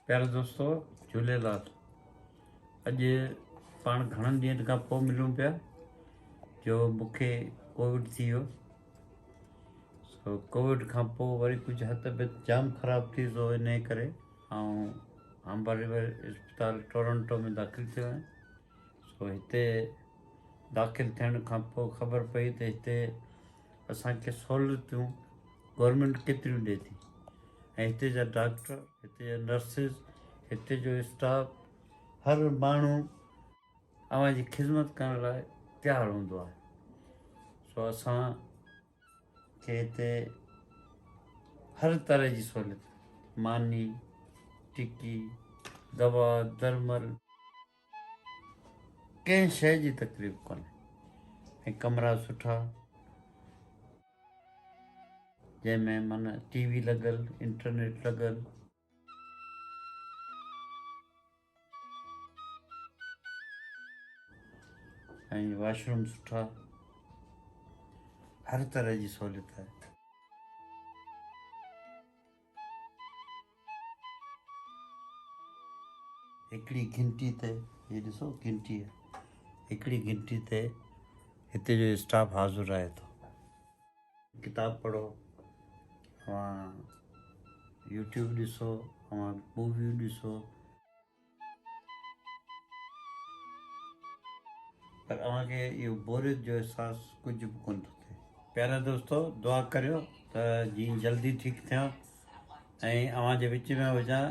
प्यारे दोस्तों झूलेलाल। अॼु पाण घणनि ॾींहंनि खां पोइ मिलूं पिया जो मूंखे कोविड थी वियो। सो कोविड खां पोइ वरी कुझु हथ तबियत जाम ख़राबु थी सो इन करे ऐं अंबारीवर इस्पताल टोरंटो में दाख़िल थियो आहियां। सो हिते दाख़िल थियण खां पोइ ख़बर पई त हिते असांखे सहूलियतूं गवर्नमेंट केतिरियूं ॾिए थी ऐं हिते जा डॉक्टर, हिते जा नर्सिस, हिते जो स्टाफ, हर माण्हू अव्हांजी ख़िदमत करण लाइ तयारु हूंदो आहे। सो असांखे हिते हर तरह जी सहूलियत, मानी, टिकी, दवा, दरमल, कंहिं शइ जी तकलीफ़ कोन्हे ऐं कमरा सुठा जंहिंमें माना टीवी लॻल, इंटरनेट लॻल, ऐं वॉशरूम सुठा, हर तरह जी सहूलियत आहे। हिकिड़ी घंटी ते ये ॾिसो घंटी आहे, हिकिड़ी घंटी ते हिते जो स्टाफ हाज़ुर रहे थो। किताब पढ़ो, यूट्यूब ॾिसो, मूवियूं ॾिसो, पर अव्हांखे इहो बोरियत जो अहसासु कुझु बि कोन थो थिए। प्यारा दोस्तों दुआ करियो त जीअं जल्दी ठीकु थियां ऐं अव्हांजे विच में हुजां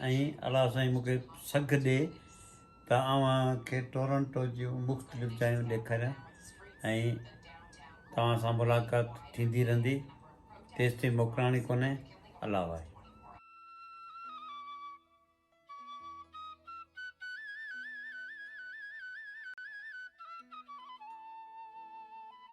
ऐं अलाह साईं मूंखे सघ ॾिए त अव्हांखे टोरंटो जूं मुख़्तलिफ़ जायूं ॾेखारियां ऐं तव्हां सां मुलाक़ात थींदी रहंदी। तेसिताईं मोकिलाणी कोन्हे। अलाह वाहे।